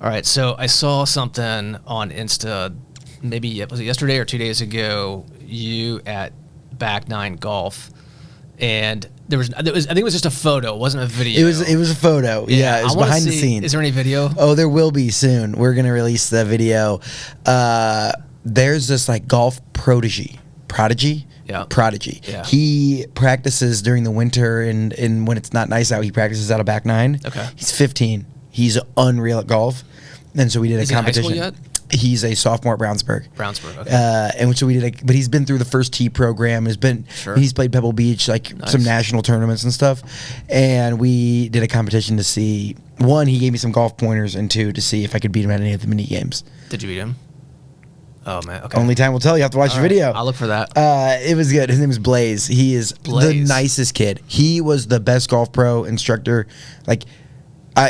All right, so I saw something on Insta, maybe was it yesterday or 2 days ago, you at Back Nine Golf, and there was I think it was just a photo, it wasn't a video. It was a photo. Yeah, it was behind the scenes. Is there any video? Oh, there will be soon. We're gonna release the video. There's this like golf prodigy. Yeah. Prodigy. Yeah. He practices during the winter and when it's not nice out, he practices out of Back Nine. Okay. He's 15. He's unreal at golf. And so we did a competition. Is he in high school yet? He's a sophomore at Brownsburg. Okay. And so we did but he's been through the first tee program. He's played Pebble Beach, like some national tournaments and stuff. And we did a competition to see, one, he gave me some golf pointers, and two, to see if I could beat him at any of the mini games. Did you beat him? Oh man, okay. Only time will tell. You have to watch the video. I'll look for that. It was good. His name is Blaze. He is the nicest kid. He was the best golf pro instructor. Like,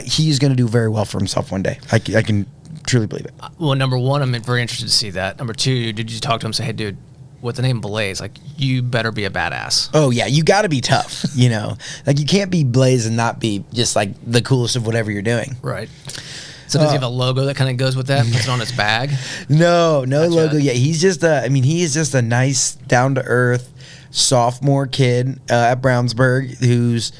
he's going to do very well for himself one day. I can truly believe it. Well, number one, I'm very interested to see that. Number two, did you talk to him and say, hey, dude, with the name Blaze, like, you better be a badass? Oh, yeah. You got to be tough, you know? Like, you can't be Blaze and not be just, like, the coolest of whatever you're doing. Right. So does he have a logo that kind of goes with that? Puts it on his bag? No logo yet. He's just he is just a nice, down-to-earth sophomore kid at Brownsburg who's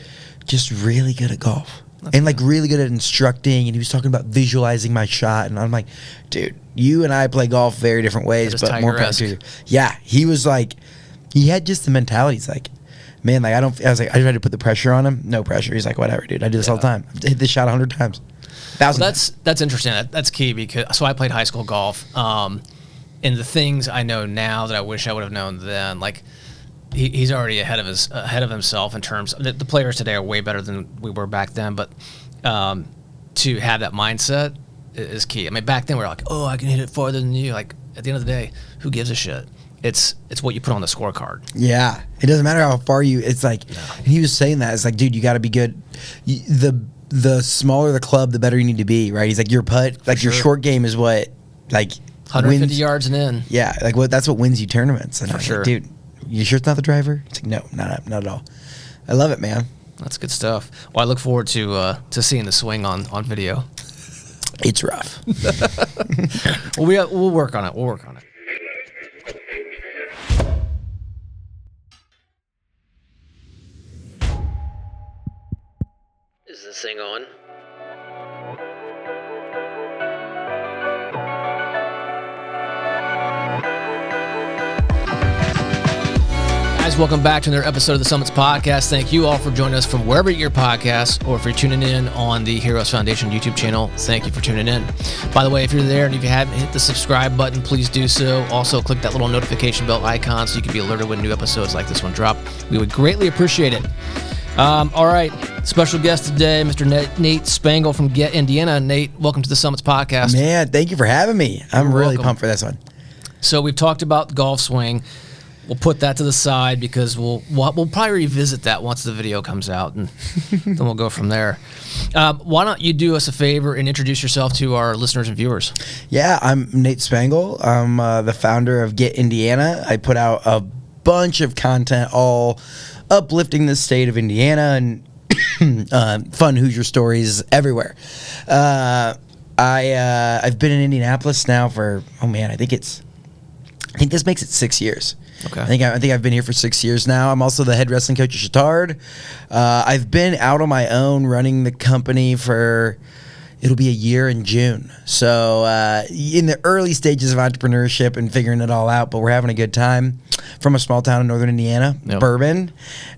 just really good at golf. And like really good at instructing, and he was talking about visualizing my shot, and I'm like, dude, you and I play golf very different ways, but more practice. Yeah, he was like, he had just the mentality. He's like, man, like I was like, I tried to put the pressure on him. No pressure. He's like, whatever, dude. I do this all the time. I've hit this shot 100 times. Well, that's interesting. That's key because I played high school golf, and the things I know now that I wish I would have known then, like. He's already ahead of himself in terms of the players today are way better than we were back then, but to have that mindset is key. I mean, back then we were like, oh, I can hit it farther than you. Like, at the end of the day, who gives a shit? It's what you put on the scorecard. Yeah, it doesn't matter how far you. It's like, and he was saying that it's like, dude, you got to be good. The smaller the club, the better you need to be, right? He's like, your putt, like your short game is what, like 150 wins. yards and in. Yeah, like that's what wins you tournaments. And For sure, like, dude. You sure it's not the driver? It's like, no, not at all. I love it, man. That's good stuff. Well, I look forward to seeing the swing on video. It's rough. Well, we'll work on it. We'll work on it. Is this thing on? Guys, welcome back to another episode of the Summits Podcast. Thank you all for joining us from wherever you get your podcasts, or if you're tuning in on the Heroes Foundation YouTube channel, thank you for tuning in. By the way, if you're there and if you haven't hit the subscribe button, please do so. Also, click that little notification bell icon so you can be alerted when new episodes like this one drop. We would greatly appreciate it. All right, special guest today, Mr. Nate Spangle from Get Indiana. Nate, welcome to the Summits Podcast. Man, thank you for having me. I'm really pumped for this one. So we've talked about the golf swing. We'll put that to the side because we'll probably revisit that once the video comes out, and then we'll go from there. Why don't you do us a favor and introduce yourself to our listeners and viewers? Yeah, I'm Nate Spangle. I'm the founder of Get Indiana. I put out a bunch of content all uplifting the state of Indiana and fun Hoosier stories everywhere. I've been in Indianapolis now for, I think this makes it 6 years. Okay. I think I've been here for 6 years now. I'm also the head wrestling coach at Chatard. I've been out on my own running the company for, it'll be a year in June. So in the early stages of entrepreneurship and figuring it all out, but we're having a good time. From a small town in northern Indiana, Bourbon.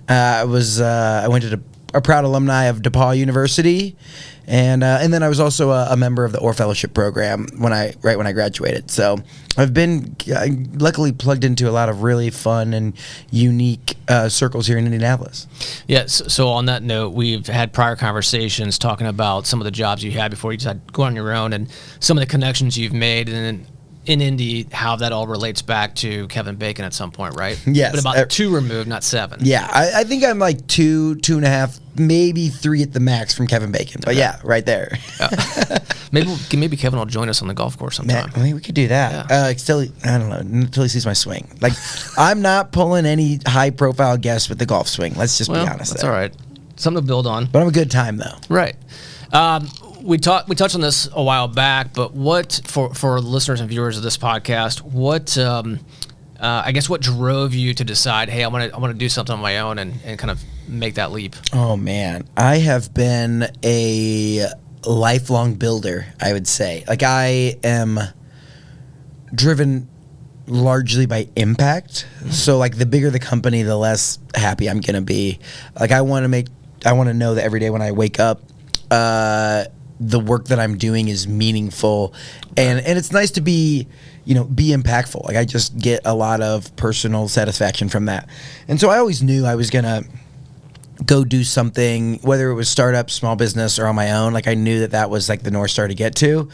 I went to a proud alumni of DePaul University. And then I was also a member of the Orr Fellowship program right when I graduated. So I've been luckily plugged into a lot of really fun and unique circles here in Indianapolis. Yeah. So on that note, we've had prior conversations talking about some of the jobs you had before you decided to go on your own, and some of the connections you've made, and then in Indy, how that all relates back to Kevin Bacon at some point, right? Yes. But about 2 removed, not 7. Yeah, I think I'm like 2.5, maybe 3 at the max from Kevin Bacon. But yeah, right there. Maybe Kevin will join us on the golf course sometime. Man, I mean, we could do that. Yeah. I don't know, until he sees my swing. Like, I'm not pulling any high-profile guests with the golf swing. Let's just be honest. That's all right. Something to build on. But I'm a good time, though. Right. we touched on this a while back, but what for listeners and viewers of this podcast, what I guess what drove you to decide, hey, I want to do something on my own and kind of make that leap? Oh man, I have been a lifelong builder, I would say. Like, I am driven largely by impact. So like, the bigger the company, the less happy I'm gonna be. Like, I want to know that every day when I wake up, the work that I'm doing is meaningful, and it's nice to be impactful. Like, I just get a lot of personal satisfaction from that. And so I always knew I was gonna go do something, whether it was startup, small business, or on my own. Like, I knew that was like the North Star to get to.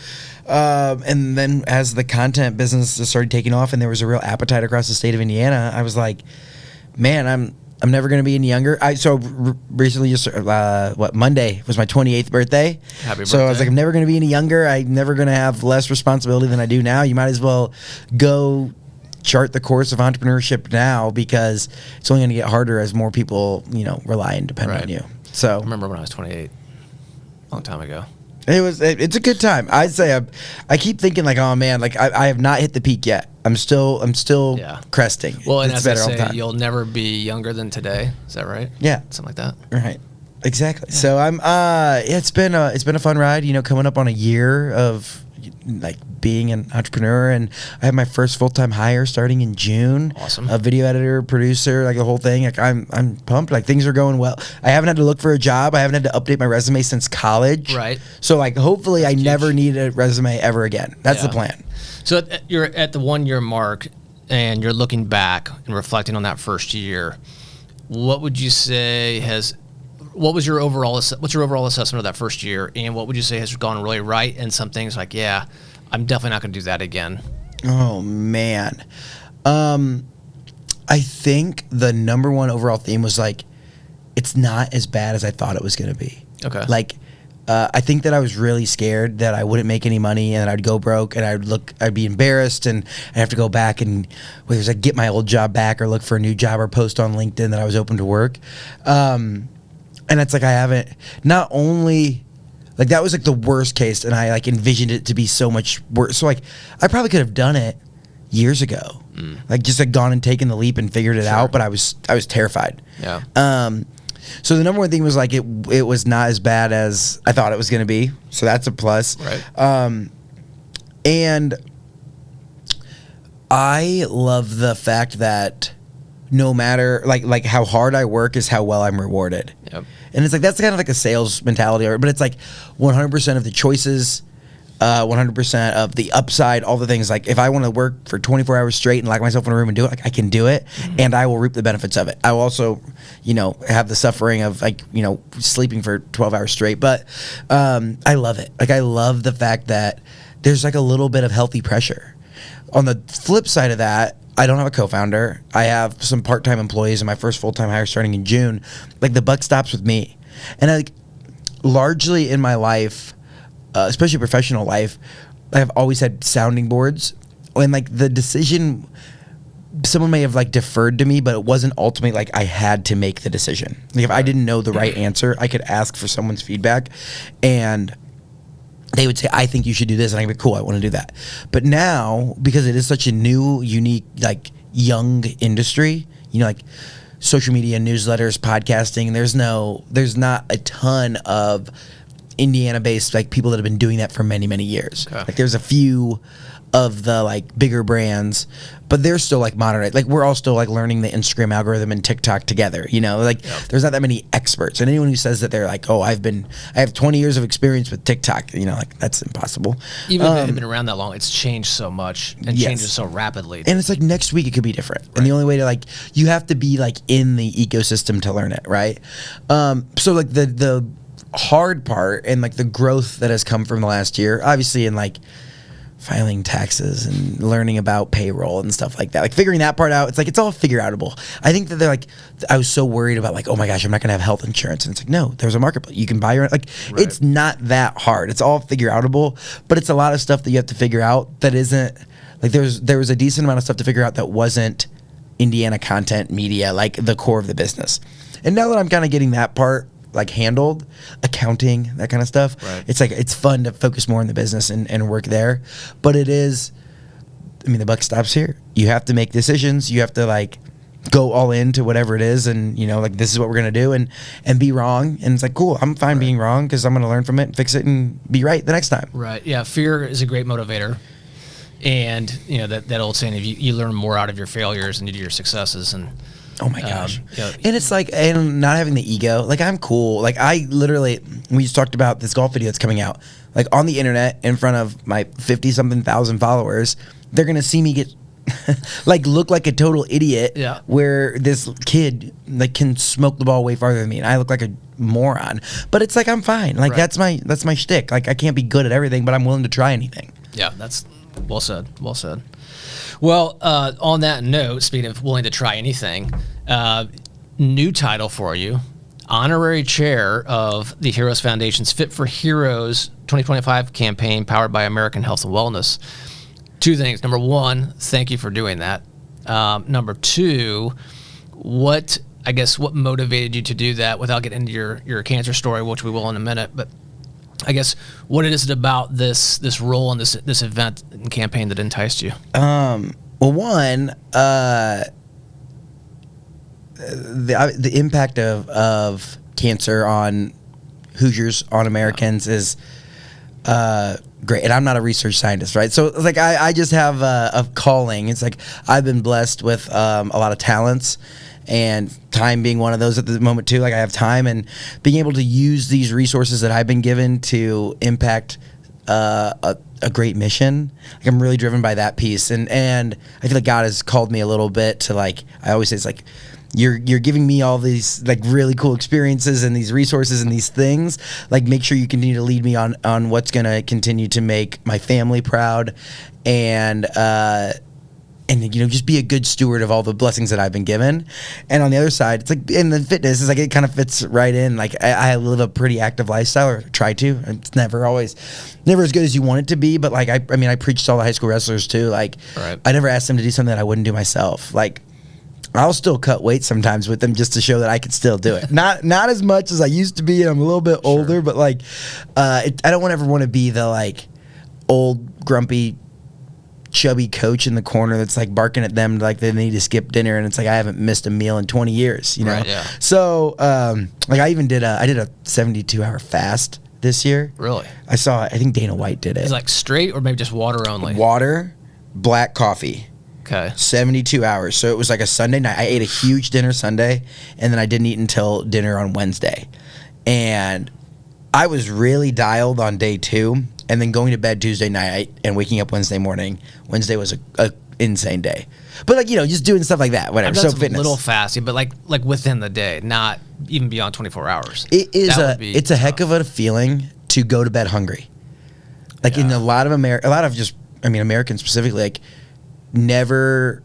And then as the content business started taking off and there was a real appetite across the state of Indiana, I was like, man, I'm never going to be any younger. Recently, just Monday was my 28th birthday. Happy birthday. So I was like, I'm never going to be any younger. I'm never going to have less responsibility than I do now. You might as well go chart the course of entrepreneurship now, because it's only going to get harder as more people, rely and depend on you. So I remember when I was 28, a long time ago. It's a good time. I'd say I keep thinking like, oh man, like I have not hit the peak yet. I'm still cresting. Well, and it's as better I all the say, time. you'll never be younger than today. Is that right? Yeah, something like that. Right. Exactly. Yeah. So I'm it's been a fun ride, coming up on a year of like being an entrepreneur, and I have my first full-time hire starting in June. Awesome. A video editor, producer, like the whole thing. Like, I'm pumped. Like, things are going well. I haven't had to look for a job. I haven't had to update my resume since college. Right. So like, hopefully That's I huge. never need a resume ever again. That's the plan. So you're at the 1 year mark and you're looking back and reflecting on that first year. What would you say what's your overall assessment of that first year, and what would you say has gone really right, and some things like, yeah, I'm definitely not going to do that again? Oh man. I think the number one overall theme was like, it's not as bad as I thought it was going to be. Okay. Like, I think that I was really scared that I wouldn't make any money and I'd go broke and I'd be embarrassed and I'd have to go back and whether it's like get my old job back or look for a new job or post on LinkedIn that I was open to work. And it's like, I haven't, not only like that was like the worst case, and I like envisioned it to be so much worse. So like, I probably could have done it years ago, like just like gone and taken the leap and figured it out. But I was terrified. Yeah. So the number one thing was like, it was not as bad as I thought it was going to be. So that's a plus. Right. And I love the fact that no matter like how hard I work is how well I'm rewarded. Yep. And it's like, that's kind of like a sales mentality, but it's like 100% of the choices, 100% of the upside, all the things. Like, if I want to work for 24 hours straight and lock myself in a room and do it, like, I can do it, and I will reap the benefits of it. I will also, have the suffering of like, sleeping for 12 hours straight. But I love it. Like, I love the fact that there's like a little bit of healthy pressure. On the flip side of that, I don't have a co-founder. I have some part-time employees, and my first full-time hire starting in June. Like, the buck stops with me. And I like, largely in my life, especially professional life, I've always had sounding boards. And like, the decision, someone may have like deferred to me, but it wasn't ultimately like I had to make the decision. Like, if I didn't know the right answer, I could ask for someone's feedback, and they would say, I think you should do this. And I'd be cool, I want to do that. But now, because it is such a new, unique, like young industry, like social media, newsletters, podcasting, there's not a ton of Indiana-based like people that have been doing that for many, many years. Okay. Like, there's a few of the like bigger brands, but they're still like modern. Like, we're all still like learning the Instagram algorithm and TikTok together, like there's not that many experts. And anyone who says that they're like, oh, I have 20 years of experience with TikTok, like, that's impossible. Even if they've been around that long, it's changed so much and changes so rapidly. And it's like, next week it could be different. Right. And the only way to like, you have to be like in the ecosystem to learn it. Right. So like the hard part and like the growth that has come from the last year, obviously, in like filing taxes and learning about payroll and stuff like that, like figuring that part out, it's like, it's all figure outable. I think that they're like, I was so worried about like, oh my gosh, I'm not gonna have health insurance, and it's like, no, there's a marketplace, you can buy your like, It's not that hard. It's all figure outable, but it's a lot of stuff that you have to figure out that isn't like, there was a decent amount of stuff to figure out that wasn't Indiana content media, like the core of the business. And now that I'm kind of getting that part like handled, accounting, that kind of stuff. Right. It's like it's fun to focus more on the business and work there. But it is, I mean, the buck stops here. You have to make decisions. You have to like go all into whatever it is, and like this is what we're gonna do, and be wrong. And it's like, cool, I'm fine being wrong because I'm gonna learn from it and fix it and be right the next time. Right. Yeah. Fear is a great motivator. And that old saying, if you learn more out of your failures than you do your successes. And oh my gosh. And it's like, and not having the ego, like I'm cool. Like I literally, we just talked about this golf video that's coming out, like on the internet in front of my 50-something thousand followers. They're going to see me get like look like a total idiot. Yeah. Where this kid like can smoke the ball way farther than me, and I look like a moron. But it's like, I'm fine. Like that's my shtick. Like I can't be good at everything, but I'm willing to try anything. Yeah, that's well said. Well said. Well, on that note, speaking of willing to try anything, new title for you, Honorary Chair of the Heroes Foundation's Fit for Heroes 2025 campaign powered by American Health and Wellness. Two things. Number one, thank you for doing that. Number two, what motivated you to do that, without getting into your cancer story, which we will in a minute, but I guess what it is about this role and this event and campaign that enticed you? Well, one, the impact of cancer on Hoosiers, on Americans is great. And I'm not a research scientist, right? So it's like I just have a calling. It's like I've been blessed with a lot of talents, and time being one of those at the moment too. Like I have time, and being able to use these resources that I've been given to impact a great mission. Like I'm really driven by that piece, and I feel like God has called me a little bit to, like, I always say, it's like you're giving me all these like really cool experiences and these resources and these things. Like make sure you continue to lead me on what's gonna continue to make my family proud, and just be a good steward of all the blessings that I've been given. And on the other side, it's like in the fitness, it's like it kind of fits right in. Like I live a pretty active lifestyle, or try to. It's never as good as you want it to be, but like I preach to all the high school wrestlers too. Like I never asked them to do something that I wouldn't do myself. Like I'll still cut weight sometimes with them just to show that I can still do it. Not as much as I used to be. I'm a little bit older, but like I don't ever want to be the like old grumpy chubby coach in the corner that's like barking at them like they need to skip dinner, and it's like I haven't missed a meal in 20 years, Right, yeah. So like I did a 72-hour fast this year. Really? I think Dana White did it. Is it like straight or maybe just water only? Water, black coffee. Okay. 72 hours. So it was like a Sunday night. I ate a huge dinner Sunday, and then I didn't eat until dinner on Wednesday. And I was really dialed on day 2, and then going to bed Tuesday night and waking up Wednesday morning. Wednesday was a insane day. But like, just doing stuff like that, whatever. So fitness. A little fasting, but like within the day, not even beyond 24 hours. It is it's a heck of a feeling to go to bed hungry. Like in a lot of Americans specifically, like never.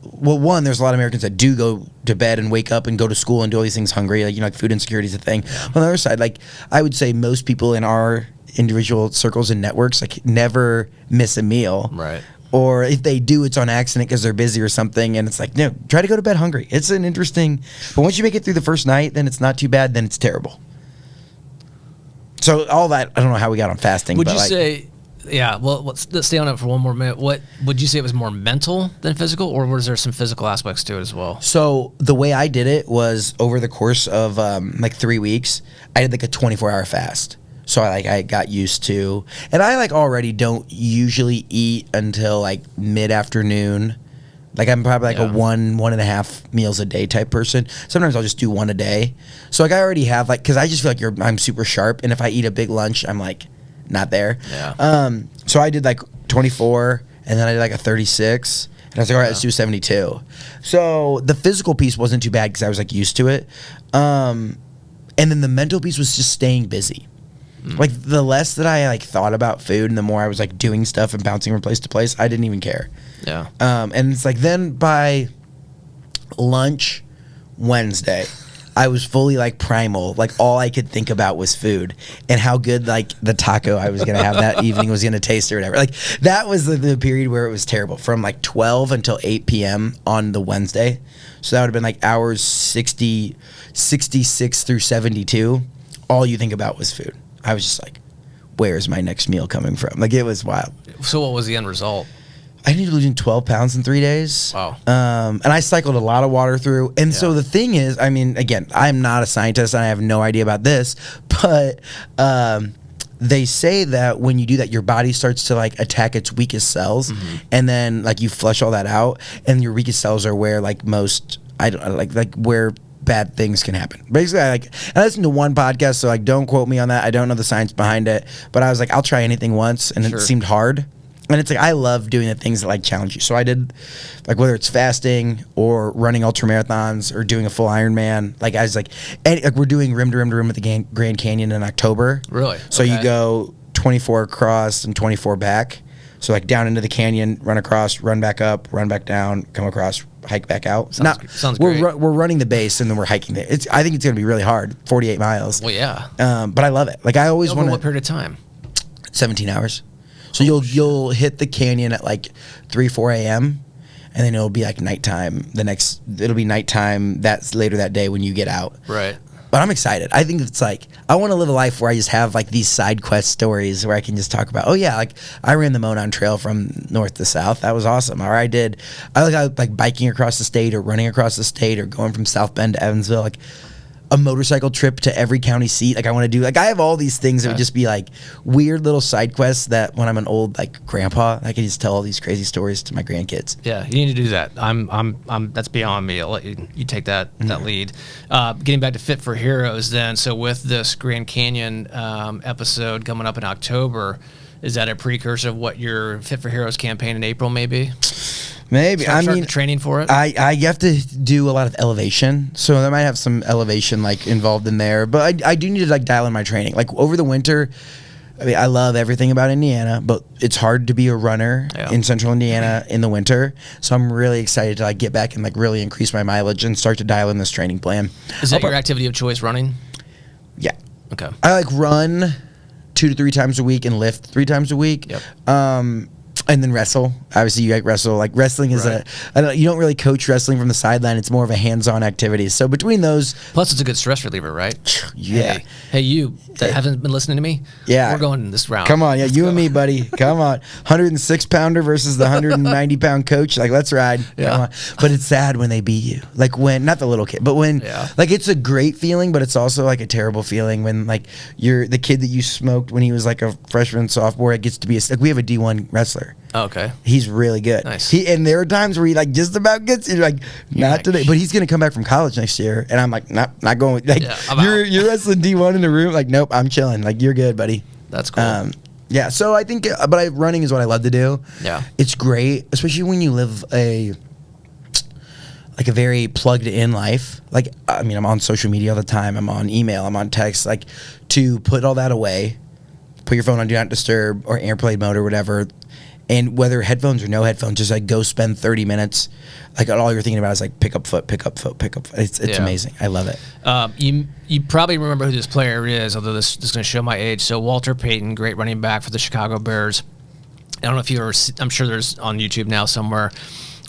Well, one, there's a lot of Americans that do go to bed and wake up and go to school and do all these things hungry. Like, like food insecurity is a thing. On the other side, like I would say most people in our individual circles and networks like never miss a meal. Right. Or if they do, it's on accident because they're busy or something. And it's like, no, try to go to bed hungry. It's an interesting, but once you make it through the first night, then it's not too bad. Then it's terrible. So all that, I don't know how we got on fasting. Would you say, well, let's stay on it for one more minute. What would you say, it was more mental than physical, or was there some physical aspects to it as well? So the way I did it was over the course of like 3 weeks, I did like a 24-hour fast. So I got used to, and I like already don't usually eat until like mid-afternoon. Like I'm probably like a 1.5 meals a day type person. Sometimes I'll just do one a day. So like I already have like, cause I just feel like I'm super sharp. And if I eat a big lunch, I'm like not there. Yeah. So I did like 24, and then I did like a 36, and I was like, all right, let's do 72. So the physical piece wasn't too bad cause I was like used to it. And then the mental piece was just staying busy. Like the less that I like thought about food, and the more I was like doing stuff and bouncing from place to place, I didn't even care. Yeah. And it's like then by lunch Wednesday, I was fully like primal. Like all I could think about was food and how good like the taco I was gonna have that evening was gonna taste or whatever. Like that was the period where it was terrible, from like 12 until 8 p.m. on the Wednesday. So that would have been like hours 66 through 72. All you think about was food. I was just like, where's my next meal coming from? Like, it was wild. So what was the end result? I ended up losing 12 pounds in 3 days. Wow. And I cycled a lot of water through. And so the thing is, I mean, again, I'm not a scientist and I have no idea about this, but they say that when you do that, your body starts to like attack its weakest cells, and then like you flush all that out, and your weakest cells are where like most, I don't like where bad things can happen. Basically, I listened to one podcast, so like don't quote me on that. I don't know the science behind it, but I was like, I'll try anything once, and it seemed hard. And it's like, I love doing the things that like challenge you. So I did like, whether it's fasting or running ultra marathons or doing a full Ironman. Like I was like, we're doing rim to rim to rim at the Grand Canyon in October. Really? So you go 24 across and 24 back. So like down into the canyon, run across, run back up, run back down, come across, hike back out. Sounds great. We're running the base and then we're hiking it. I think it's going to be really hard, 48 miles. Well, yeah. But I love it. Like I always want to. What period of time? 17 hours. So you'll hit the canyon at like 4 a.m. and then it'll be like nighttime. It'll be nighttime that's later that day when you get out. Right. But I'm excited. I think it's like, I want to live a life where I just have like these side quest stories where I can just talk about, oh yeah, like I ran the Monon Trail from north to south. That was awesome. Or I like biking across the state or running across the state or going from South Bend to Evansville. Like a motorcycle trip to every county seat. Like I want to do, like I have all these things that would just be like weird little side quests that when I'm an old like grandpa, I can just tell all these crazy stories to my grandkids. Yeah, you need to do that. I'm that's beyond me. I'll let you take that lead. Getting back to Fit for Heroes then. So with this Grand Canyon episode coming up in October, is that a precursor of what your Fit for Heroes campaign in April maybe? Maybe. Start the training for it. I have to do a lot of elevation, so I might have some elevation like involved in there. But I do need to like dial in my training. Like over the winter, I mean, I love everything about Indiana, but it's hard to be a runner in Central Indiana in the winter. So I'm really excited to like get back and like really increase my mileage and start to dial in this training plan. Is that your activity of choice, running? Yeah. Okay. I like run 2 to 3 times a week and lift 3 times a week. Yep. And then wrestle. Obviously, you like wrestle. Like wrestling is you don't really coach wrestling from the sideline. It's more of a hands-on activity. So between those, plus it's a good stress reliever, right? Yeah. Hey, you that haven't been listening to me. Yeah. We're going this round. Come on, you and me, buddy. Come on, 106-pounder versus the 190-pound coach. Like let's ride. Yeah. Come on. But it's sad when they beat you. Like when not the little kid, but when like it's a great feeling, but it's also like a terrible feeling when like you're the kid that you smoked when he was like a freshman, sophomore. It gets to be like we have a D1 wrestler. Oh, okay. He's really good. Nice. And there are times where he like just about gets it, like not today, but he's gonna come back from college next year, and I'm like not going. Like you're wrestling D1 in the room. Like nope, I'm chilling. Like you're good, buddy. That's cool. Yeah. So I think, running is what I love to do. Yeah. It's great, especially when you live a very plugged in life. Like I mean, I'm on social media all the time. I'm on email. I'm on text. Like to put all that away, put your phone on do not disturb or airplane mode or whatever. And whether headphones or no headphones, just like go spend 30 minutes. Like all you're thinking about is like pick up foot, pick up foot, pick up foot. It's amazing. I love it. You probably remember who this player is, although this is going to show my age. So Walter Payton, great running back for the Chicago Bears. I don't know if you ever. I'm sure there's on YouTube now somewhere.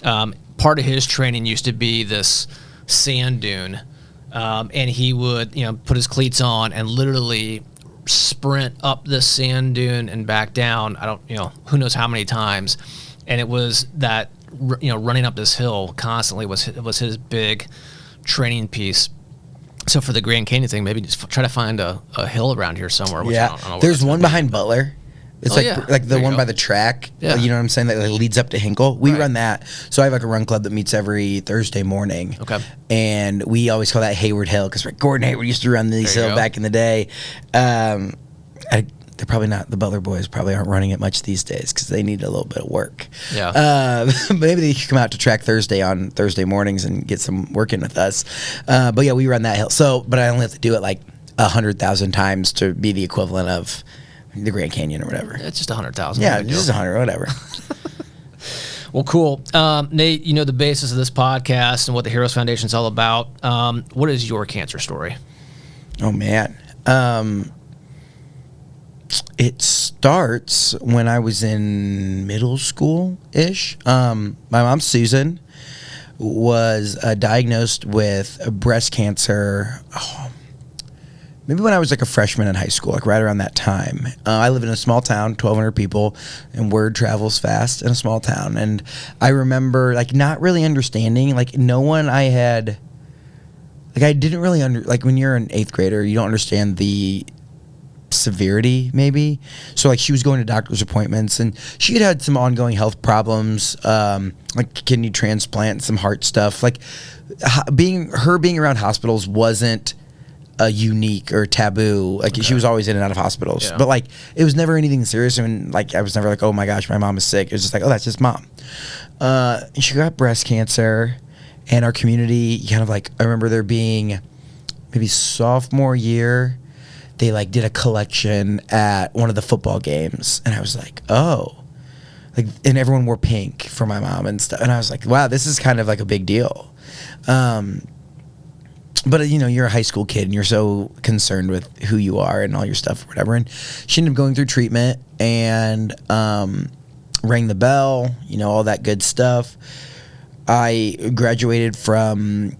Part of his training used to be this sand dune, and he would put his cleats on and literally sprint up the sand dune and back down. I don't, who knows how many times. And it was that, running up this hill constantly was his big training piece. So for the Grand Canyon thing, maybe just try to find a hill around here somewhere. Which I don't know there's one behind Butler. It's like the one by the track. Yeah. You know what I'm saying? That like leads up to Hinkle. We run that. So I have like a run club that meets every Thursday morning. Okay. And we always call that Hayward Hill because Gordon Hayward used to run these hills back in the day. They're probably not, the Butler boys probably aren't running it much these days because they need a little bit of work. Yeah. Maybe they should come out to Track Thursday on Thursday mornings and get some work in with us. But yeah, we run that hill. So, but I only have to do it like 100,000 times to be the equivalent of the Grand Canyon or whatever. It's just 100,000. Yeah, just 100, whatever. Well, cool. Nate, you know the basis of this podcast and what the Heroes Foundation is all about. What is your cancer story? Oh, man. It starts when I was in middle school-ish. My mom, Susan, was diagnosed with breast cancer maybe when I was like a freshman in high school, like right around that time. I live in a small town, 1,200 people, and word travels fast in a small town. And I remember like not really understanding, like no one I had, like I didn't really like when you're an 8th grader, you don't understand the severity maybe. So like she was going to doctor's appointments and she had some ongoing health problems, like kidney transplant, some heart stuff. Like being around hospitals wasn't a unique or taboo. Like she was always in and out of hospitals, but like it was never anything serious. And like I was never like, oh my gosh, my mom is sick. It was just like, oh, that's just mom. And she got breast cancer, and our community kind of like, I remember there being maybe sophomore year, they like did a collection at one of the football games, and I was like, oh, like, and everyone wore pink for my mom and stuff, and I was like, wow, this is kind of like a big deal. But you know, you're a high school kid and you're so concerned with who you are and all your stuff or whatever. And she ended up going through treatment and rang the bell, you know, all that good stuff. I graduated from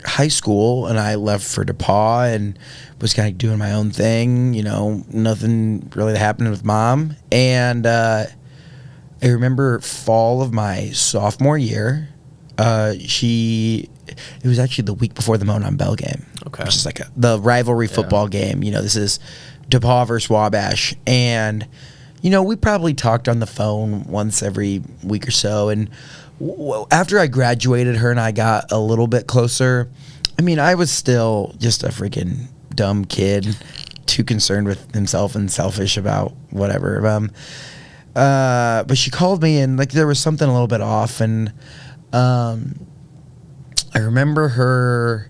high school and I left for DePaul and was kind of doing my own thing, you know, nothing really happened with mom. And I remember fall of my sophomore year, it was actually the week before the Monon Bell game. Okay. Which is like the rivalry football game. You know, this is DePaul versus Wabash. And, you know, we probably talked on the phone once every week or so. And after I graduated, her and I got a little bit closer. I mean, I was still just a freaking dumb kid, too concerned with himself and selfish about whatever. But she called me and, like, there was something a little bit off. And I remember her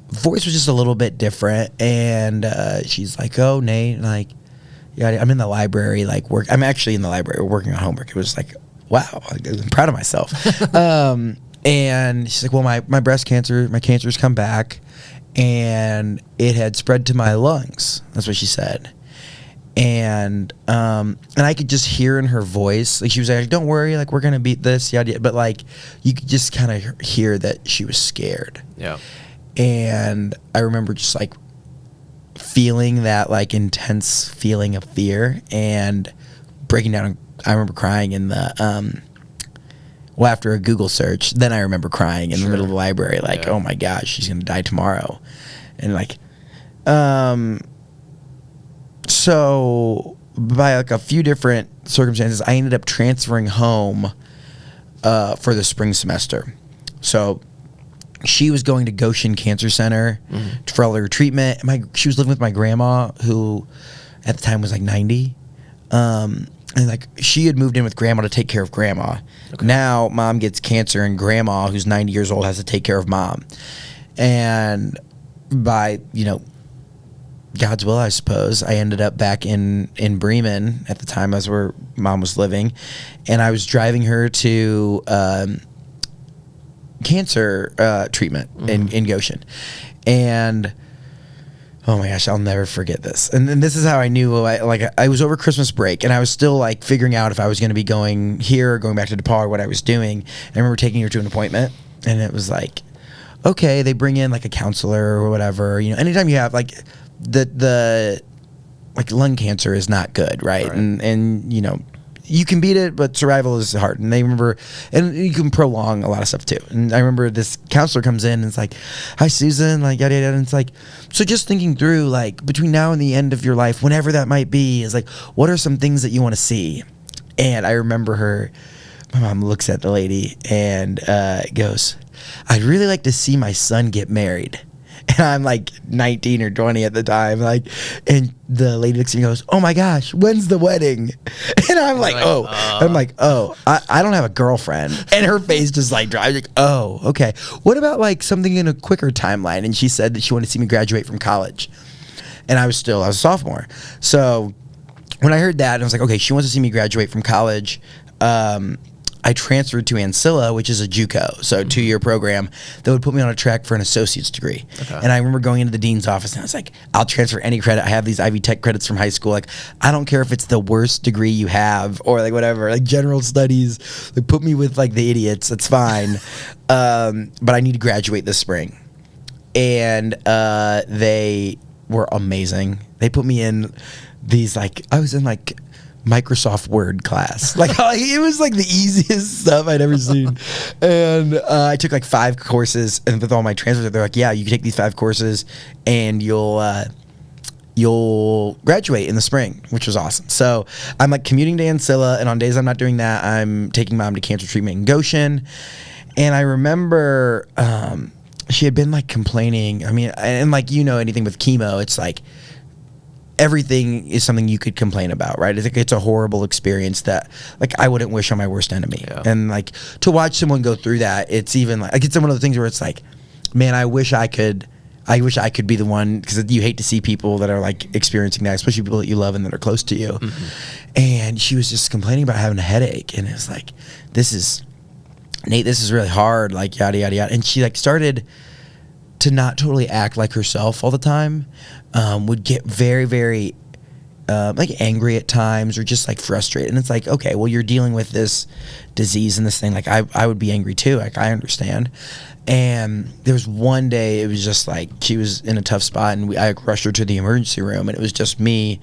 voice was just a little bit different, and she's like, "Oh, Nate, like, yeah, I'm in the library, like, I'm actually in the library working on homework." It was like, wow, I'm proud of myself. And she's like, "Well, my breast cancer, my cancer's come back, and it had spread to my lungs." That's what she said. And I could just hear in her voice, like she was like, "Don't worry, like we're gonna beat this, yada." But like you could just kind of hear that she was scared. Yeah. And I remember just like feeling that like intense feeling of fear and breaking down. I remember crying in the well, after a Google search, then I remember crying in the middle of the library, like, oh my gosh, she's gonna die tomorrow, and like, so by like a few different circumstances, I ended up transferring home for the spring semester. So she was going to Goshen Cancer Center for all her treatment. She was living with my grandma, who at the time was like 90. And like she had moved in with grandma to take care of grandma. Okay. Now mom gets cancer and grandma, who's 90 years old, has to take care of mom. And by, you know, God's will, I suppose, I ended up back in Bremen at the time. That's where mom was living. And I was driving her to cancer treatment in Goshen. And oh my gosh, I'll never forget this. And then this is how I knew, I was over Christmas break, and I was still like figuring out if I was going to be going here or going back to DePaul or what I was doing. And I remember taking her to an appointment, and it was like, okay, they bring in like a counselor or whatever. You know, anytime you have like the like lung cancer is not good, right? And you know, you can beat it, but survival is hard. And they remember, and you can prolong a lot of stuff too. And I remember this counselor comes in and it's like, "Hi, Susan," like yada yada. And it's like, so just thinking through, like between now and the end of your life, whenever that might be, is like, what are some things that you want to see? And I remember my mom looks at the lady and goes, "I'd really like to see my son get married." And I'm like 19 or 20 at the time, like, and the lady looks at me and goes, "Oh my gosh, when's the wedding?" And I'm like, I don't have a girlfriend. And her face just like drives, like, oh, okay. What about like something in a quicker timeline? And she said that she wanted to see me graduate from college. And I was a sophomore. So when I heard that, I was like, okay, she wants to see me graduate from college. I transferred to Ancilla, which is a JUCO, so a 2-year program that would put me on a track for an associate's degree. Okay. And I remember going into the dean's office and I was like, I'll transfer any credit. I have these Ivy Tech credits from high school. Like, I don't care if it's the worst degree you have or like whatever, like general studies. Like, put me with like the idiots. It's fine. But I need to graduate this spring. And they were amazing. They put me in these like, I was in like Microsoft Word class. Like, it was like the easiest stuff I'd ever seen. And I took like 5 courses, and with all my transfers, they're like, yeah, you can take these 5 courses and you'll graduate in the spring, which was awesome. So I'm like commuting to Ancilla, and on days I'm not doing that, I'm taking Mom to cancer treatment in Goshen. And I remember she had been like complaining. I mean, and like, anything with chemo, it's like, everything is something you could complain about, right? I think it's a horrible experience that, like, I wouldn't wish on my worst enemy. Yeah. And, like, to watch someone go through that, it's even, like, it's one of the things where it's like, man, I wish I could be the one, because you hate to see people that are, like, experiencing that, especially people that you love and that are close to you. Mm-hmm. And she was just complaining about having a headache, and it was like, Nate, this is really hard, like, yada, yada, yada. And she, like, started to not totally act like herself all the time, would get very, very like angry at times or just like frustrated. And it's like, okay, well, you're dealing with this disease and this thing. Like I would be angry too. Like I understand. And there was one day, it was just like she was in a tough spot, and I rushed her to the emergency room, and it was just me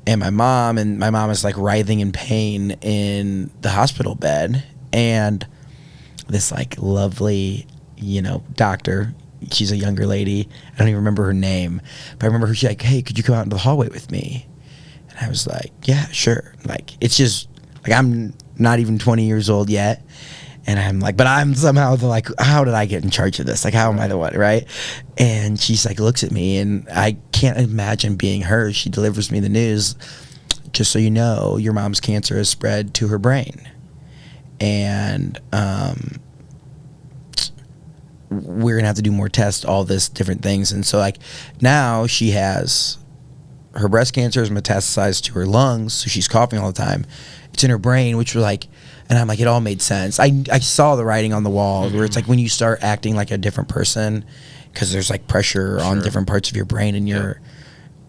and my mom was like writhing in pain in the hospital bed. And this like lovely, doctor, she's a younger lady. I don't even remember her name, but I remember her. She's like, hey, could you come out into the hallway with me? And I was like, yeah, sure. Like, it's just like, I'm not even 20 years old yet. And I'm like, but I'm somehow like, how did I get in charge of this? Like, how am I the one, right? And she's like, looks at me, and I can't imagine being her. She delivers me the news. Just so you know, your mom's cancer has spread to her brain. And, we're gonna have to do more tests, all this different things. And so like now she has her breast cancer is metastasized to her lungs, so she's coughing all the time. It's in her brain, which was like, and I'm like, it all made sense. I saw the writing on the wall where it's like when you start acting like a different person, because there's like pressure on different parts of your brain, and you're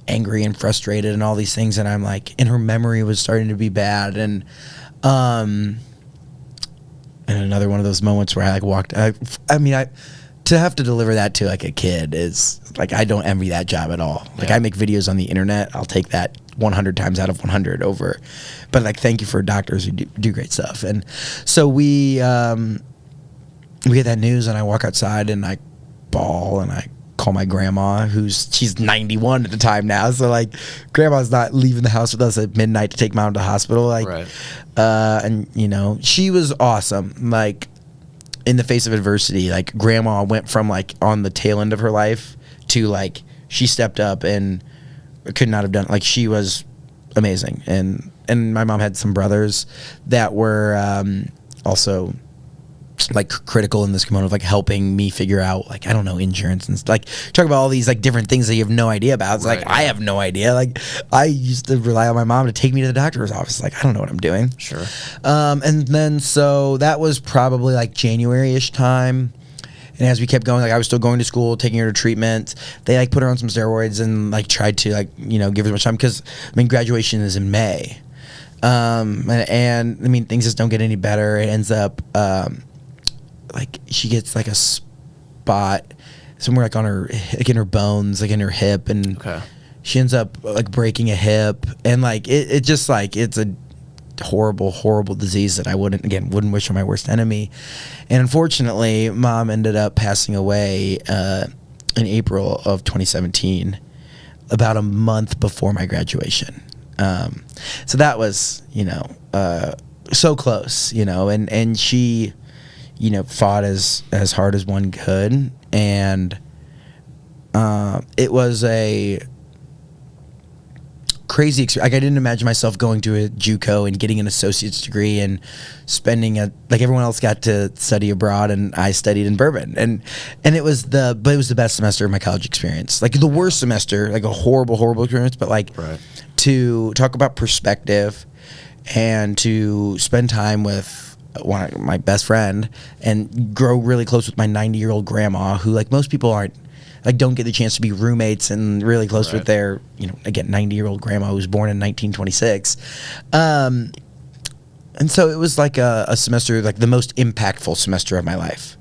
angry and frustrated and all these things. And I'm like, and her memory was starting to be bad. And another one of those moments where I like walked. To have to deliver that to like a kid is like, I don't envy that job at all. Like I make videos on the internet. I'll take that 100 times out of 100 over. But like, thank you for doctors who do great stuff. And so we get that news, and I walk outside and I bawl, and I call my grandma, she's 91 at the time now. So like, grandma's not leaving the house with us at midnight to take Mom to the hospital. Like, right. And she was awesome. Like in the face of adversity, like grandma went from like on the tail end of her life to like, she stepped up and could not have done, like she was amazing. And my mom had some brothers that were also like critical in this component of like helping me figure out, like, I don't know, insurance and like talk about all these like different things that you have no idea about. It's right, like, I have no idea. Like I used to rely on my mom to take me to the doctor's office. Like, I don't know what I'm doing. Sure. And then, so that was probably like January-ish time. And as we kept going, like I was still going to school, taking her to treatment. They like put her on some steroids and like tried to like, give her as much time, because I mean, graduation is in May. And I mean, things just don't get any better. It ends up, like she gets like a spot somewhere like on her, like in her bones, like in her hip, and she ends up like breaking a hip, and like it just like, it's a horrible disease that I wouldn't wish on my worst enemy. And unfortunately, Mom ended up passing away in April of 2017, about a month before my graduation. So that was so close, and she fought as hard as one could, and it was a crazy experience. Like, I didn't imagine myself going to a JUCO and getting an associate's degree and spending like everyone else got to study abroad, and I studied in Bourbon, and it was the best semester of my college experience. Like the worst semester, like a horrible experience, but like to talk about perspective and to spend time with my best friend and grow really close with my 90-year-old grandma, who like most people aren't, like don't get the chance to be roommates and really close with their, you know, again, 90-year-old grandma who was born in 1926. And so it was like a semester, like the most impactful semester of my life.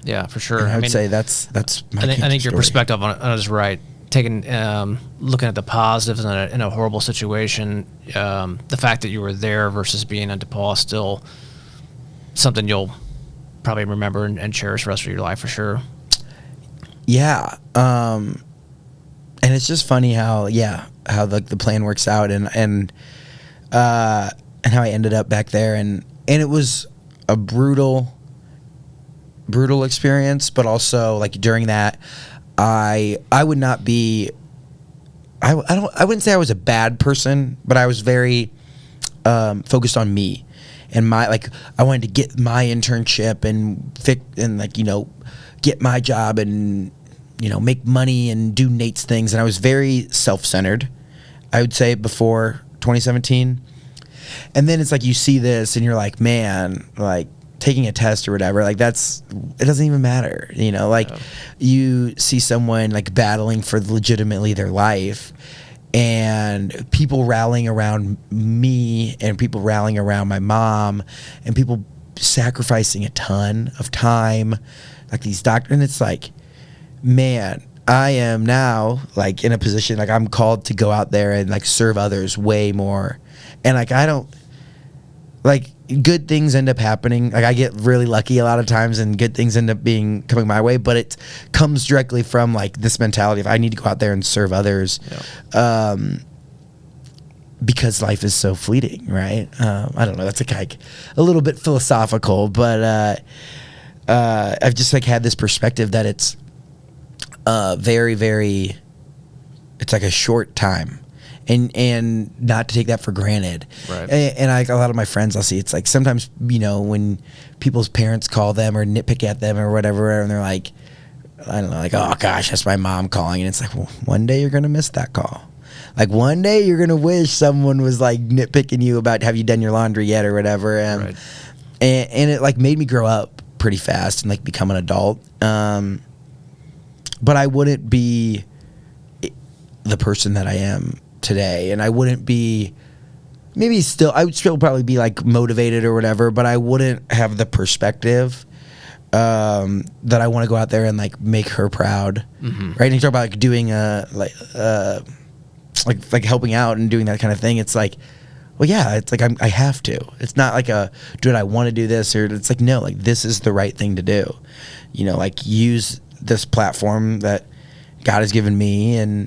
Yeah, for sure. And I would say that's my I think your story. perspective on it is right. Taking looking at the positives in a horrible situation, the fact that you were there versus being in DePaul is still something you'll probably remember and cherish the rest of your life for sure. Yeah. And it's just funny how the plan works out and how I ended up back there and it was a brutal experience, but also like during that I would not be I wouldn't say I was a bad person, but I was very focused on me and my, like, I wanted to get my internship and like, you know, get my job and, you know, make money and do Nate's things. And I was very self-centered, I would say, before 2017. And then it's like you see this and you're like, man, like taking a test or whatever, like it doesn't even matter, you know, like you see someone like battling for legitimately their life and people rallying around me and people rallying around my mom and people sacrificing a ton of time, like these doctors. And it's like, man, I am now like in a position, like I'm called to go out there and like serve others way more. And like, I don't, like, good things end up happening. Like I get really lucky a lot of times and good things end up coming my way, but it comes directly from like this mentality of I need to go out there and serve others. Yeah. Because life is so fleeting, right? I don't know. That's like a little bit philosophical, but I've just like had this perspective that it's very, very, it's like a short time. And not to take that for granted. Right. And a lot of my friends I'll see, it's like sometimes, you know, when people's parents call them or nitpick at them or whatever, and they're like, I don't know, like, oh gosh, that's my mom calling. And it's like, well, one day you're going to miss that call. Like one day you're going to wish someone was like nitpicking you about have you done your laundry yet or whatever. And it like made me grow up pretty fast and like become an adult. But I wouldn't be the person that I am today, and I wouldn't be I would still probably be like motivated or whatever, but I wouldn't have the perspective that I want to go out there and like make her proud. Mm-hmm. Right? And you talk about like doing like helping out and doing that kind of thing. It's like, well, yeah, it's like I have to. It's not like do I want to do this, or it's like, no, like this is the right thing to do. You know, like use this platform that God has given me and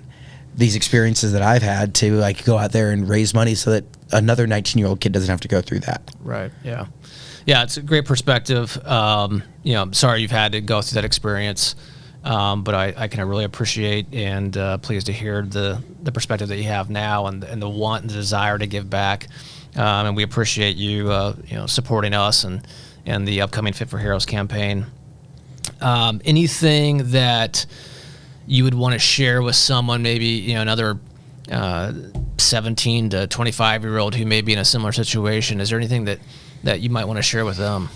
these experiences that I've had to like go out there and raise money so that another 19-year-old kid doesn't have to go through that. Right. Yeah. Yeah. It's a great perspective. You know, I'm sorry you've had to go through that experience. But I can really appreciate and pleased to hear the perspective that you have now and the want and the desire to give back. And we appreciate you, you know, supporting us and the upcoming Fit for Heroes campaign. Anything that you would want to share with someone, maybe, you know, another 17 to 25-year-old who may be in a similar situation? Is there anything that you might want to share with them?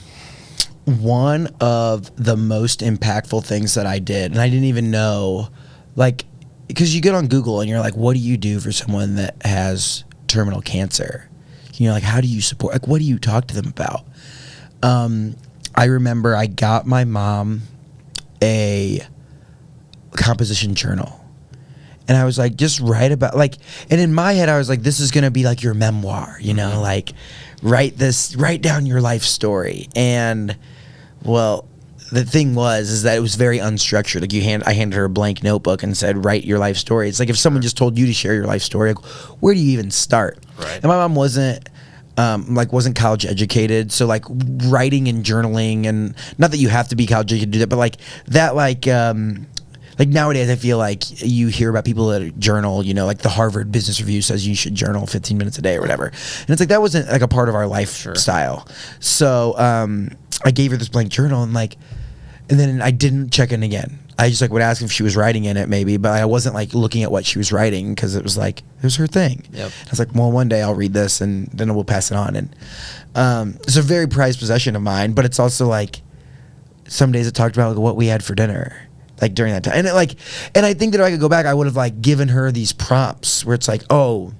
One of the most impactful things that I did, and I didn't even know, like, because you get on Google and you're like, what do you do for someone that has terminal cancer? You know, like, how do you support, like, what do you talk to them about? I remember I got my mom a composition journal. And I was like, just write about, like, and in my head, I was like, this is going to be like your memoir, you know, like, write down your life story. And, well, the thing is that it was very unstructured. Like, I handed her a blank notebook and said, write your life story. It's like if someone just told you to share your life story, like, where do you even start? Right. And my mom wasn't college educated, so like writing and journaling, and not that you have to be college educated to do that, but like that, like nowadays I feel like you hear about people that journal, you know, like the Harvard Business Review says you should journal 15 minutes a day or whatever. And it's like that wasn't like a part of our lifestyle. So I gave her this blank journal and then I didn't check in again. I just like would ask if she was writing in it maybe, but I wasn't like looking at what she was writing because it was was her thing. Yep. I was like, well, one day I'll read this and then we'll pass it on. And it's a very prized possession of mine, but it's also like some days it talked about like, what we had for dinner. Like during that time. And and I think that if I could go back, I would have like given her these prompts where it's like, oh,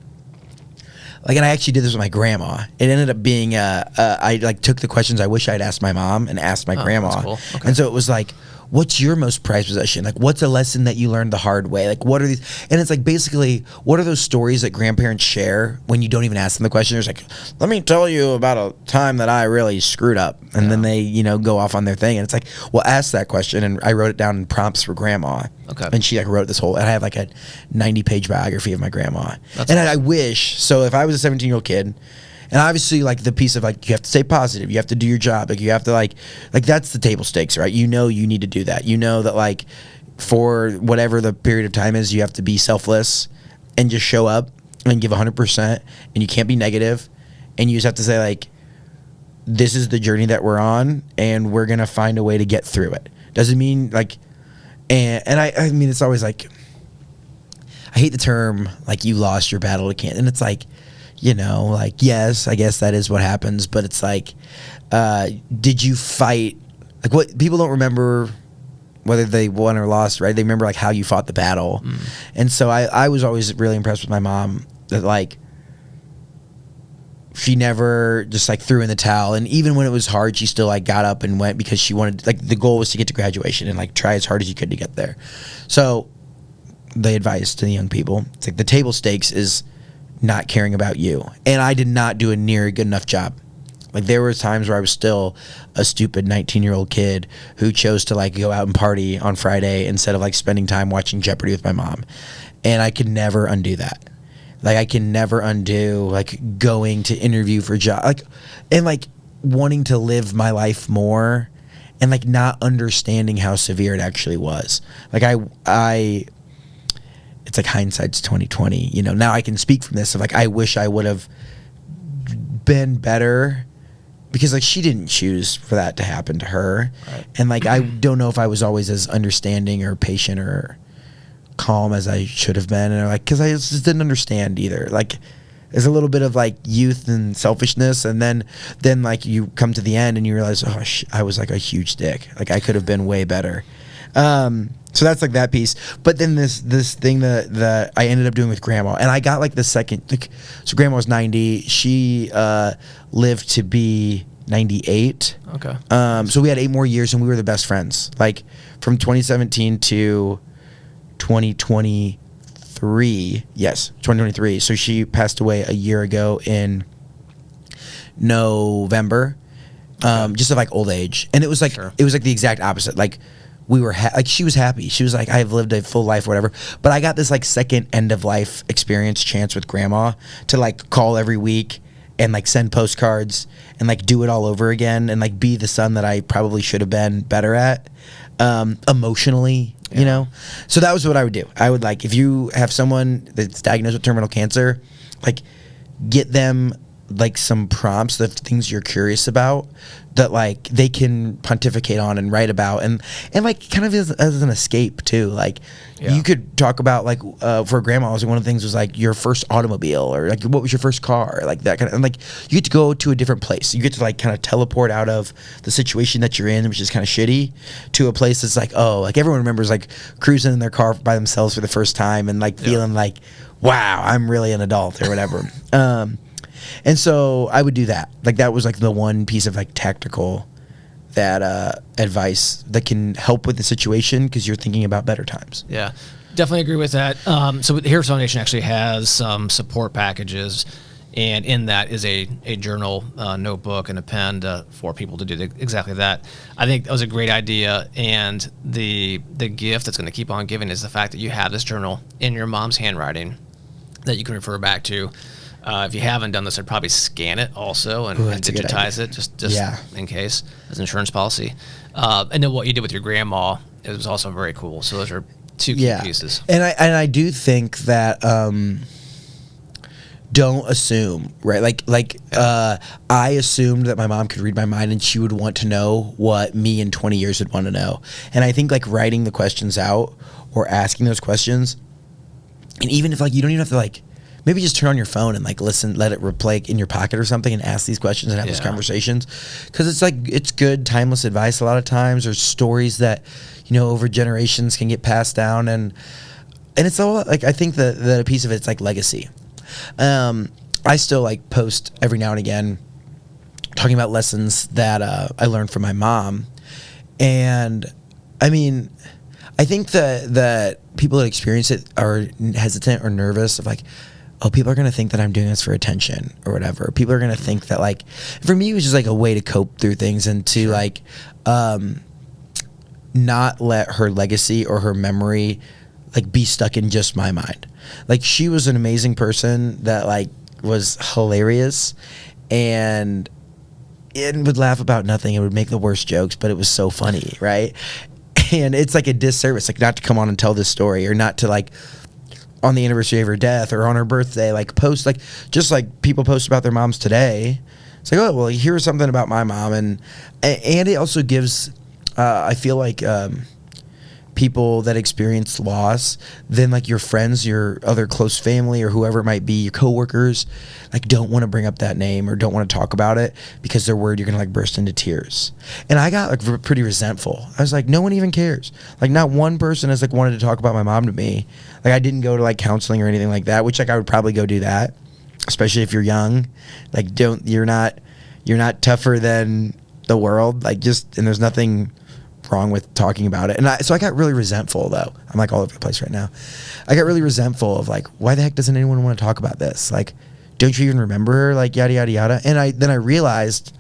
like, and I actually did this with my grandma. It ended up being, I like took the questions I wish I'd asked my mom and asked my grandma. That's cool. Okay. And so it was like, what's your most prized possession? Like, what's a lesson that you learned the hard way? Like, what are these? And it's like, basically, what are those stories that grandparents share when you don't even ask them the question? It's like, let me tell you about a time that I really screwed up. And then they, go off on their thing. And it's like, well, ask that question. And I wrote it down in prompts for grandma. Okay. And she like wrote this whole, and I have like a 90-page biography of my grandma. That's and awesome. I wish, so if I was a 17-year-old kid, and obviously, like, the piece of, like, you have to stay positive. You have to do your job. Like, you have to, like, that's the table stakes, right? You know you need to do that. You know that, like, for whatever the period of time is, you have to be selfless and just show up and give 100%. And you can't be negative. And you just have to say, like, this is the journey that we're on, and we're going to find a way to get through it. Doesn't mean, like, and I mean, it's always, like, I hate the term, like, you lost your battle to cancer. And it's, like, like, yes, I guess that is what happens, but it's like, did you fight? Like, what people don't remember whether they won or lost, right? They remember, like, how you fought the battle. And so I was always really impressed with my mom that, like, she never just, like, threw in the towel. And even when it was hard, she still, like, got up and went because she wanted, like, the goal was to get to graduation and, like, try as hard as you could to get there. So the advice to the young people, it's like the table stakes is not caring about you. And I did not do a near good enough job. Like, there were times where I was still a stupid 19-year-old kid who chose to, like, go out and party on Friday instead of, like, spending time watching Jeopardy with my mom. And I could never undo that. Like, I can never undo, like, going to interview for job, like, and, like, wanting to live my life more and, like, not understanding how severe it actually was. Like, it's like hindsight's 20/20. Now I can speak from this of, like, I wish I would have been better because, like, she didn't choose for that to happen to her. Right. And, like, I don't know if I was always as understanding or patient or calm as I should have been. And, like, because I just didn't understand either. Like, there's a little bit of, like, youth and selfishness. And then like, you come to the end and you realize, oh, I was, like, a huge dick. Like, I could have been way better. So that's, like, that piece. But then this thing that I ended up doing with grandma, and I got, like, the second, like, so grandma was 90. She lived to be 98. Okay. So we had 8 more years, and we were the best friends. Like, from 2017 to 2023. Yes, 2023. So she passed away a year ago in November, just of, like, old age. And it was, like, It was, like, the exact opposite. Like, we were like, she was happy. She was like, I have lived a full life or whatever. But I got this, like, second end of life experience chance with grandma to, like, call every week and, like, send postcards and, like, do it all over again and, like, be the son that I probably should have been better at emotionally, So that was what I would do. I would, like, if you have someone that's diagnosed with terminal cancer, like, get them, like, some prompts, the things you're curious about that, like, they can pontificate on and write about and like, kind of as an escape too. Like, you could talk about, like, for grandma, one of the things was, like, your first automobile or, like, what was your first car, like, that kind of, and, like, you get to go to a different place. You get to, like, kind of teleport out of the situation that you're in, which is kind of shitty, to a place that's like, oh, like, everyone remembers, like, cruising in their car by themselves for the first time and, like, feeling like, wow, I'm really an adult or whatever. And so I would do that. Like, that was, like, the one piece of, like, tactical that advice that can help with the situation because you're thinking about better times. Yeah, definitely agree with that. So the Heroes Foundation actually has some support packages, and in that is a journal, notebook, and a pen for people to do exactly that. I think that was a great idea, and the gift that's going to keep on giving is the fact that you have this journal in your mom's handwriting that you can refer back to. If you haven't done this, I'd probably scan it also and digitize it just in case as an insurance policy. And then what you did with your grandma, it was also very cool. So those are two key pieces. And I do think that don't assume, right? I assumed that my mom could read my mind and she would want to know what me in 20 years would want to know. And I think, like, writing the questions out or asking those questions, and even if, like, you don't even have to, like, maybe just turn on your phone and like listen, let it replay in your pocket or something, and ask these questions and have those conversations. Because it's like, it's good, timeless advice a lot of times, or stories that, over generations can get passed down. And it's all like, I think that a piece of it's like legacy. I still like post every now and again talking about lessons that I learned from my mom. And I mean, I think that people that experience it are hesitant or nervous of like, oh, people are going to think that I'm doing this for attention or whatever. People are going to think that, like, for me, it was just like a way to cope through things and to like not let her legacy or her memory like be stuck in just my mind. Like, she was an amazing person that like was hilarious and it would laugh about nothing. It would make the worst jokes, but it was so funny, right? And it's like a disservice, like, not to come on and tell this story, or not to like on the anniversary of her death or on her birthday, like post, like, just like people post about their moms today. It's like, oh, well, here's something about my mom. And it also gives, I feel like, people that experience loss, then like your friends, your other close family, or whoever it might be, your coworkers, like, don't want to bring up that name or don't want to talk about it because they're worried you're gonna like burst into tears. And I got like pretty resentful. I was like, no one even cares. Like, not one person has like wanted to talk about my mom to me. Like, I didn't go to like counseling or anything like that, which like I would probably go do that, especially if you're young. Like, you're not tougher than the world. Like, and there's nothing wrong with talking about it. And so I got really resentful, though. I'm like all over the place right now. I got really resentful of like, why the heck doesn't anyone want to talk about this? Like, don't you even remember her? Like, yada, yada, yada. And then I realized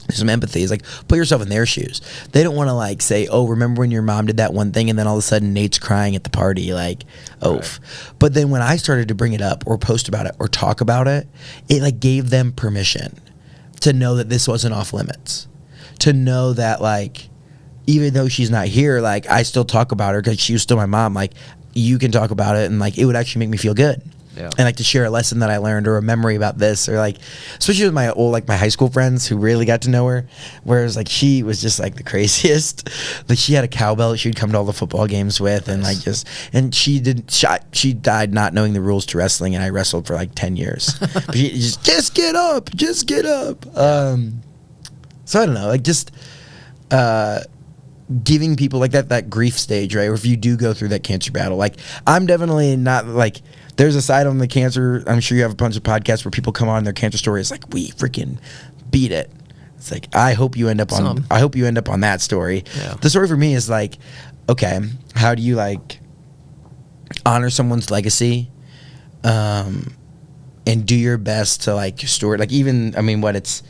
some empathy is like, put yourself in their shoes. They don't want to like say, oh, remember when your mom did that one thing, and then all of a sudden Nate's crying at the party, like, oof. Right. But then when I started to bring it up or post about it or talk about it, it like gave them permission to know that this wasn't off limits, to know that like, even though she's not here, like, I still talk about her because she was still my mom. Like, you can talk about it, and like, it would actually make me feel good. Yeah. And like to share a lesson that I learned or a memory about this, or like, especially with my old, like my high school friends who really got to know her, whereas like she was just like the craziest. Like, she had a cowbell she'd come to all the football games with, and like she died not knowing the rules to wrestling, and I wrestled for like 10 years. But she just get up. So I don't know, like, just giving people like that grief stage, right? Or if you do go through that cancer battle, like, I'm definitely not like, there's a side on the cancer. I'm sure you have a bunch of podcasts where people come on their cancer story. It's like, we freaking beat it. It's like, I hope you end up on that story. Yeah. The story for me is like, okay, how do you like honor someone's legacy, and do your best to like store it? Like, even, I mean, it's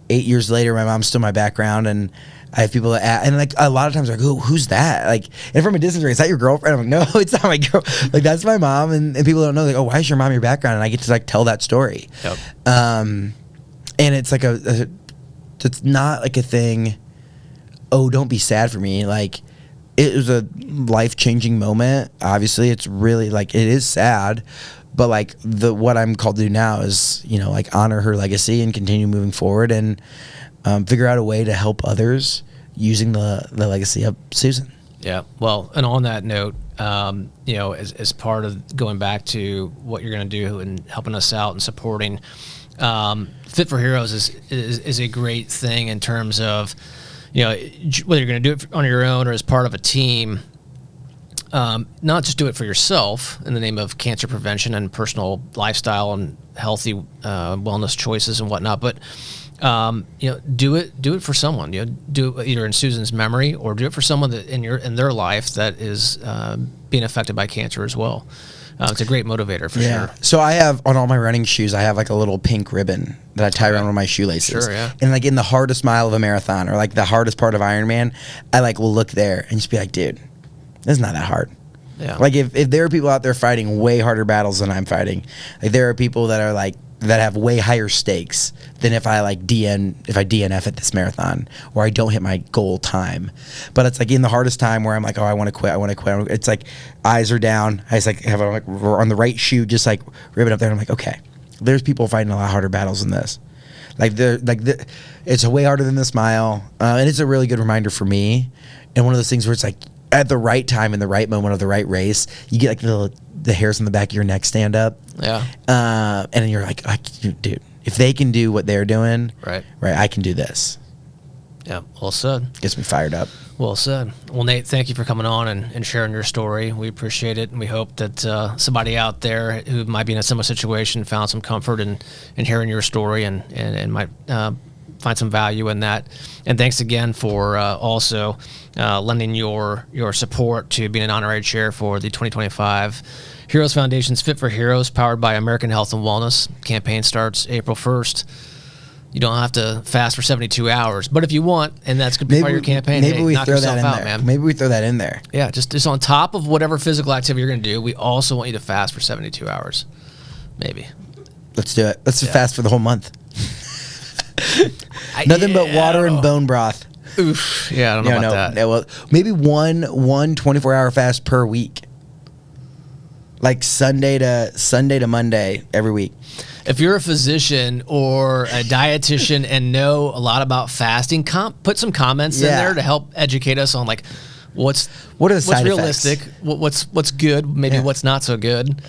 8 years later, my mom's still my background, and I have people that and like a lot of times they're like, who's that? Like, and from a distance, is that your girlfriend? I'm like, no, it's not my girl. Like, that's my mom, and people don't know, like, oh, why is your mom your background? And I get to like tell that story. Yep. And it's like it's not like a thing, oh, don't be sad for me. Like, it was a life-changing moment. Obviously, it's really like, it is sad, but like what I'm called to do now is, like, honor her legacy and continue moving forward, and figure out a way to help others using the legacy of Susan. Yeah. Well, and on that note, as part of going back to what you're going to do and helping us out and supporting, Fit for Heroes is a great thing in terms of, whether you're going to do it on your own or as part of a team. Not just do it for yourself in the name of cancer prevention and personal lifestyle and healthy wellness choices and whatnot, but do it for someone. Do it either in Susan's memory, or do it for someone that in their life that is being affected by cancer as well. It's a great motivator for sure. So I have on all my running shoes, I have like a little pink ribbon that I tie around one of my shoelaces. Sure, yeah. And like in the hardest mile of a marathon, or like the hardest part of Ironman, I like will look there and just be like, dude, this is not that hard. Yeah. Like, if there are people out there fighting way harder battles than I'm fighting, like, there are people that are like, that have way higher stakes than if I DNF at this marathon, or I don't hit my goal time. But it's like in the hardest time where I'm like, oh, I want to quit. It's like eyes are down. I just like have like on the right shoe, just like ribbon up there. And I'm like, okay, there's people fighting a lot harder battles than this. It's way harder than this mile. And it's a really good reminder for me. And one of those things where it's like, at the right time, in the right moment of the right race, you get like the hairs on the back of your neck stand up. Yeah. And then you're like, dude, if they can do what they're doing, right, I can do this. Yeah, well said. Gets me fired up. Well said. Well, Nate, thank you for coming on and sharing your story. We appreciate it, and we hope that somebody out there who might be in a similar situation found some comfort in hearing your story and might find some value in that. And thanks again for also lending your support to being an honorary chair for the 2025 Heroes Foundation's Fit for Heroes, powered by American Health and Wellness. Campaign starts April 1st. You don't have to fast for 72 hours, but if you want, and that's going to be part of your campaign, maybe we knock throw that yourself in out, there. man. Maybe we throw that in there. Yeah, just on top of whatever physical activity you're going to do, we also want you to fast for 72 hours. Maybe. Let's do it. Let's fast for the whole month. Nothing but Yeah, water and bone broth. Oof. Yeah, I don't know about that. Yeah, well, maybe one 24-hour fast per week. Like Sunday to Monday every week. If you're a physician or a dietitian and know a lot about fasting, put some comments in there to help educate us on like what are the side realistic, what's good, maybe what's not so good.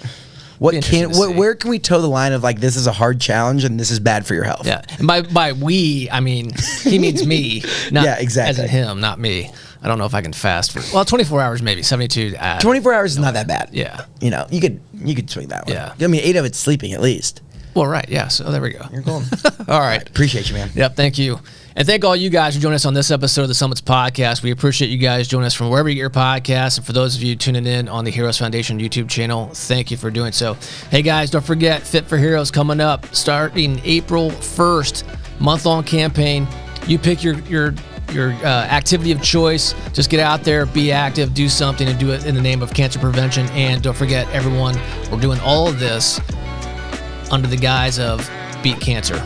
Where can we toe the line of like this is a hard challenge and this is bad for your health? Yeah, and by we I mean he means me, not exactly. as in him, not me. I don't know if I can fast for 24 hours maybe 72. 24 hours is not that bad. Yeah, you could swing that one. Yeah, I mean 8 of it's sleeping at least. Well, right, yeah. So there we go. You're going. All right. Appreciate you, man. Yep, thank you. And thank all you guys for joining us on this episode of the Summits Podcast. We appreciate you guys joining us from wherever you get your podcasts. And for those of you tuning in on the Heroes Foundation YouTube channel, thank you for doing so. Hey, guys, don't forget, Fit for Heroes coming up starting April 1st, month-long campaign. You pick your activity of choice. Just get out there, be active, do something, and do it in the name of cancer prevention. And don't forget, everyone, we're doing all of this under the guise of beat cancer.